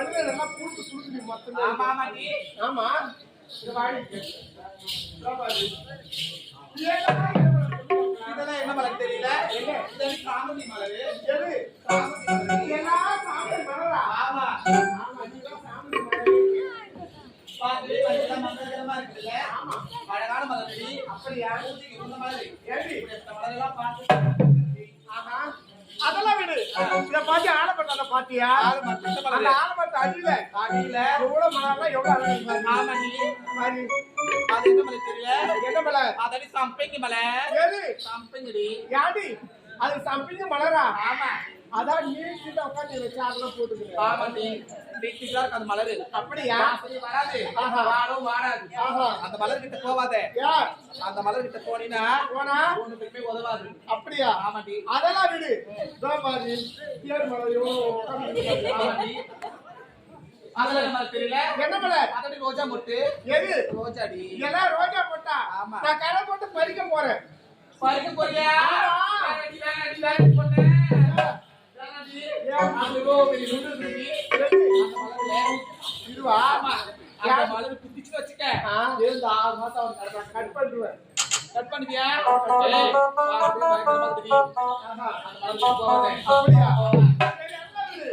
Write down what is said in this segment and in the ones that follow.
படுவே நல்லா கூட்டு குடுக்குது மொத்தம். ஆமா ஆமா நீ. ஆமா. இந்த வாடி. இதெல்லாம் என்ன மலர் தெரியல? என்ன? இது சாமந்தி மலர். எது? சாமந்தி மலர். இதெல்லாம் சாமந்தி மலரா? ஆமா. ஆமா, இதுதான் சாமந்தி மலர். பாத்து பச்சை மலரமா இருக்குல்ல? ஆமா. அழகான மலர். அப்படியா? ஊட்டிக்கு இந்த மாதிரி. ஏடி? இந்த மலரெல்லாம் பார்த்து. ஆஹா. அதெல்லாம் விடு. இத பாத்தி ஆலமரத்தை பாத்தியா? அந்த ஆலமரத்தை அடியில எவ்வளவு மலர்லாம் எவ்வளவு அழகா இருக்கு. ஆமா நீ. மாதிரி. அது என்ன மலர் தெரியல? என்ன மலர்? அதடி சம்பங்கி மலர். ஏது? சம்பங்கிடி. யாடி? அது சம்பிங்க மலரா? ஆமா. அதான் நீ கிட்ட உட்காந்து வச்சு அதெல்லாம் போட்டுக்கிறேன். ஆமா நீ. வீட்டுல அந்த மலர். அப்படியா? சரி வராது. ஆஹா. வாடும் வாடாது. ஆஹா. அந்த மலர் கிட்ட போவாத. யா. அந்த மலர் கிட்ட போனீனா போனா ஒண்ணுக்கு போய் உதவாது. அப்படியா? ஆமா நீ. அதெல்லாம் விடு. தான் மாதிரி தேர் மலர் எவ்வளவு உட்காந்து. ஆமா நீ. அதெல்லாம் என்ன மலர் தெரியல? என்ன மலர்? அதடி ரோஜா மொட்டு. எது? ரோஜாடி. இதெல்லாம் ரோஜா போட்டா. ஆமா. நான் கடை போட்டு பறிக்க போறேன். பறிக்க போறியா? ஆமா. வேணாடி பொண்ணு. வேணாடி. அதுவோ பெரிய நுண்டு இருக்கு. அந்த மலர்ல இதுவா? ஆமா. அந்த மலர் குத்திச்சு வச்சுக்க. இந்த 6 மாசம் அவன் கட் பண்ணிடுவேன். கட் பண்ணிட்டியா? ஏய், பாத்து பயங்கர மாதிரி. ஆஹா. அந்த மலர் போவாதே. அப்படியா? சரி, எல்லாம் விடு.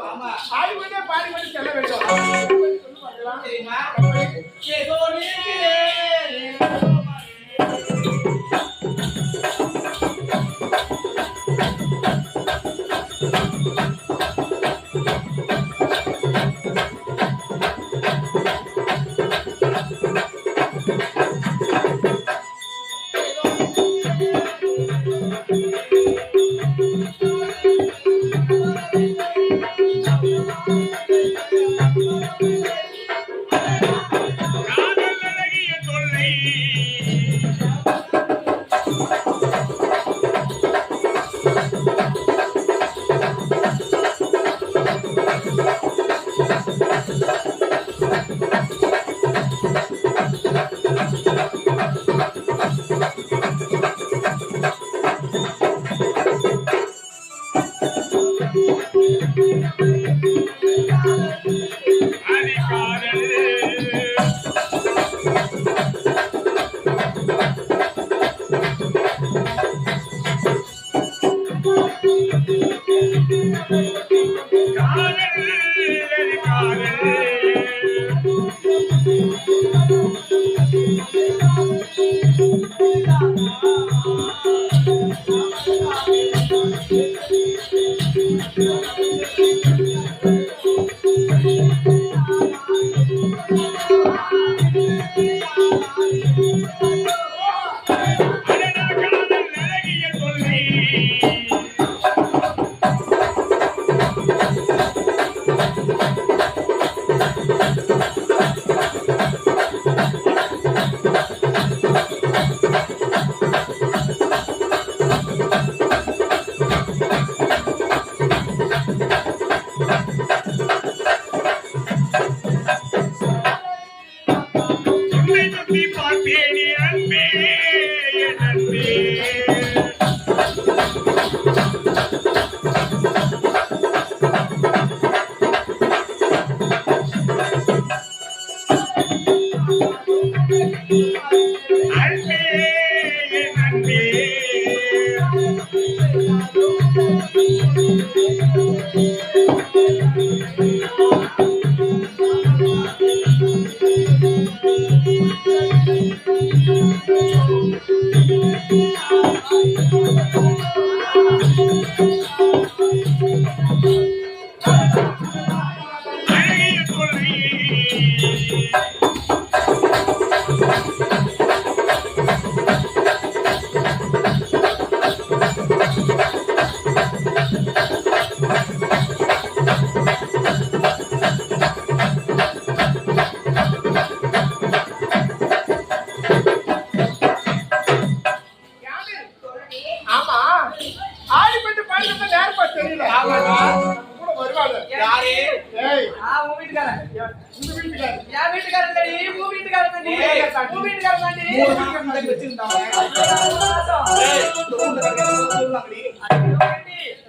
ஆமா. ஆடி கொண்டே பாடி கொண்டு செல்ல வேண்டும். தெரியுமா? ஏதோ நீங்களே.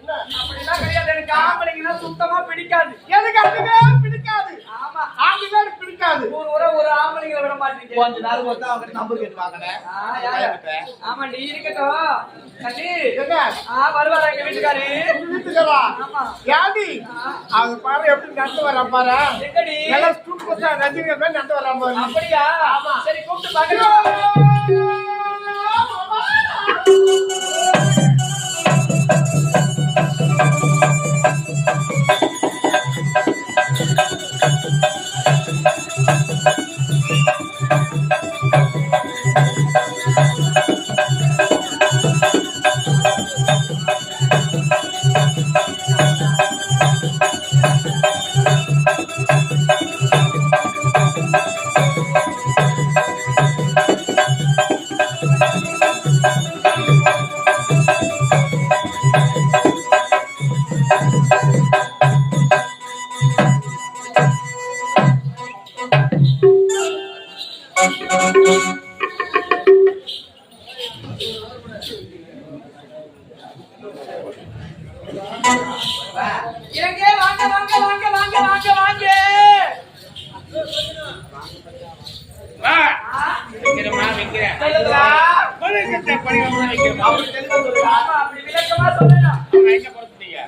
என்ன அப்படிலாம் கிடையாது. எனக்கு ஆம்பளைங்கன்னா சுத்தமா பிடிக்காது. எனக்கு அதுவே பிடிக்காது. ஆமா, ஆம்பளை பிடிக்காது. ஒரு ஆம்பளைங்களை விட மாட்டீங்க. கொஞ்ச நாள் மட்டும் அவங்க நம்பர் கேட்டு வாங்கினேன். ஆமா, நீ இருக்கட்டும் கண்ணி. என்ன வருவாரா எங்க வீட்டுக்காரு? வீட்டுக்காரா? ஆமா. யாதி அவங்க பாரு எப்படி நடந்து வரான் பாரு. எங்கடி? எல்லாம் ஸ்கூல் பசங்க ரஜினி மாதிரி நடந்து வரான் பாரு. அப்படியா? சரி, கூப்பிட்டு பாக்குறோம். இறங்கே, வாங்க வாங்க வாங்க வாங்க வாங்க வாங்க. வா வைக்கிறமா வைக்கிறேன் சொல்லுங்களா? பணிகத்தை பணிகமா வைக்கிறமா அப்படி தெளிவா சொல்லுங்க. ஆமா, அப்படி விளக்கமா சொல்லுங்க. அவங்க எங்க போறீங்க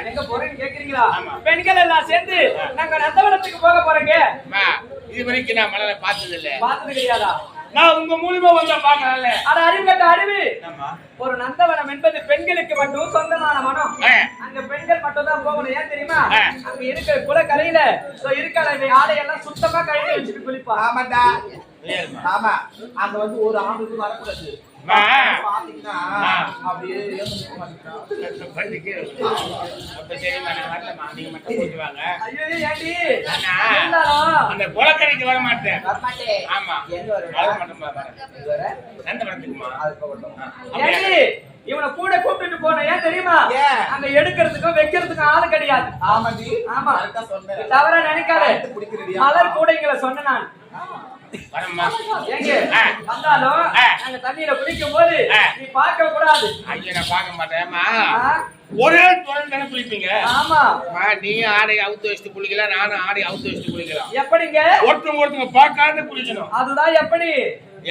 எங்க போறேன்னு கேக்குறீங்களா? ஆமா. பெண்கள் எல்லாம் சேர்ந்து நாங்க நந்தவனத்துக்கு போக போறோங்க. அம்மா இது வரைக்கும் நான் மலரை பார்த்தது இல்ல. பார்த்தது கிடையாதா? நான் உங்க மூலியமா வந்தா பாக்கறேன்ல. அட அறிவு கட்ட அறிவு. ஆமா. ஒரு நந்தவனம் என்பது பெண்களுக்கு மட்டும் சொந்தமான வனம். ஆ. அங்க பெண்கள் மட்டும் தான் போகணும். ஏன் தெரியுமா? ஆ. அங்க இருக்கிற குளக்கரையில இருக்கிற ஆடையெல்லாம் சுத்தமா கழுவி வச்சுட்டு குளிப்பா. ஆமாண்டா. ஏறுமா. ஆமா. அங்க வந்து ஒரு ஆணுக்கு வரக்கூடாது. அம்மா. பாத்தீங்கன்னா ஆ. அப்படியே ஏந்து மாட்டேங்கிறான். படுத்துக்கே அப்ப சரிம்மா நான் வரலம்மா நீங்க மட்டும் போட்டு வாங்க. ஐயோ ஏண்டி? அண்ணா, இருந்தாலும் அந்த குளக்கரைக்கு வர மாட்டேன். வரமாட்டே. ஆமா. எங்க வரணும்? வர மாட்டேன் வரேன். இது வர. சந்தை வரட்டுமா? அது போகட்டும். ஏண்டி? இவனை கூட கூப்பிட்டு போன ஏன் தெரியுமா? ஏன்? அங்க எடுக்கிறதுக்கும் வைக்கிறதுக்கும் ஆளு கிடையாது. ஆமாண்டி. ஆமா. கரெக்டா சொன்னேன். தவறா நினைக்காத. பிடிக்கிறடியா? மலர் கூடைங்களை சொன்ன நான். வரம்மா. ஏங்க ஆ. வந்தாலும் ஆ. நாங்க தண்ணியில குளிக்கும் போது ஆ. நீ பார்க்க கூடாது. ஐயா நான் பார்க்க மாட்டேன்மா. ஆ? ஒரே துணை தானே குளிப்பீங்க. ஆமா. நீ ஆடை அவுத்து வச்சுட்டு குளிக்கலாம், நானும் ஆடை அவுத்து வச்சுட்டு குளிக்கலாம். எப்படிங்க? ஒருத்தவங்க பார்க்காத குளிக்கணும். அதுதான் எப்படி?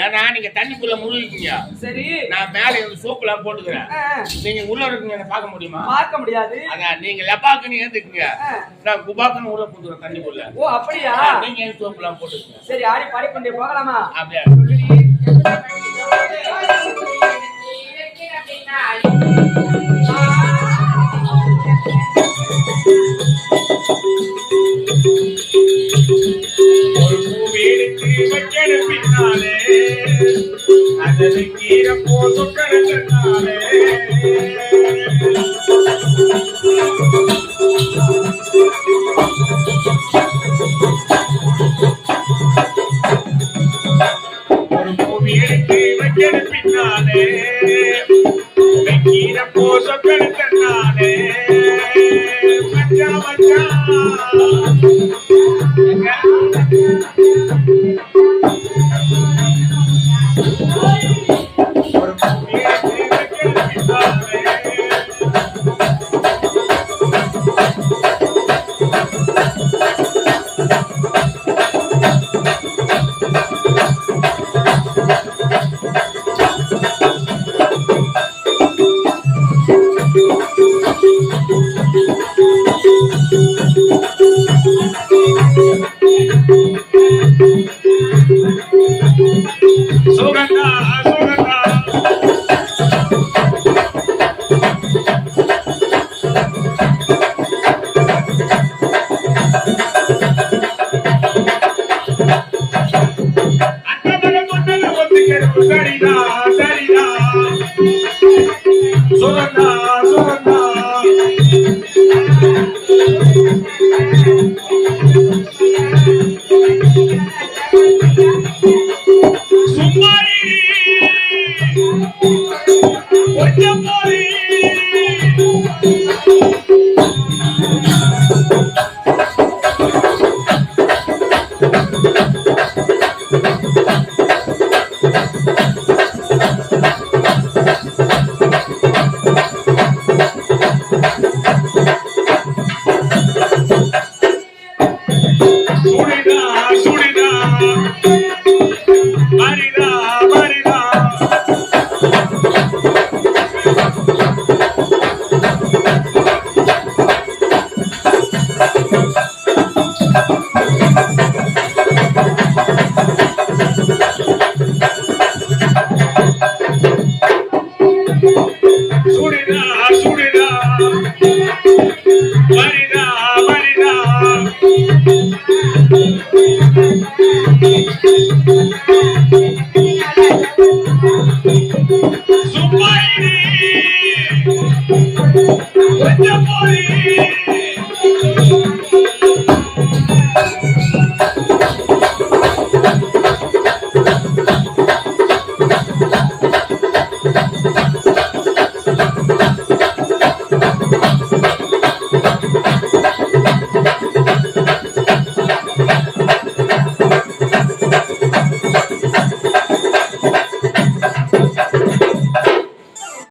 ஏன்னா நீங்க தண்ணிக்குள்ள முழுகிக்கீங்க, சரி. நான் மேல இருந்து சோப்புலாம் போட்டுக்கிறேன். ஆ. நீங்க உள்ள இருக்கீங்க, என்ன பார்க்க முடியுமா? பார்க்க முடியாது. அதான் நீங்க லப்பாக்குன்னு ஏந்துக்குங்க, ஆ. நான் குபாக்குன்னு உள்ள போட்டுக்கிறேன் தண்ணிக்குள்ள. ஓ அப்படியா? நீங்க ஏன் சோப்புலாம் போட்டுக்கங்க. சரி, ஆடி பாடிக்கொண்டே போகலாமா? அப்படியே ஒரு பூவீடுக்கு வைக்கணும் பின்னாலே அதனை கீரை போது கிடந்தாலே ஒரு பூவீடுக்கு வைக்கணும் பின்னாலே கீரை போது கிடந்தாலே மச்சான் மச்சான் ஒரு சுடிதா சுடிதா மரிதா மரிதா சுடிதா சுடிதா மரிதா மரிதா சும்மாயிரி கொஞ்சம் போரி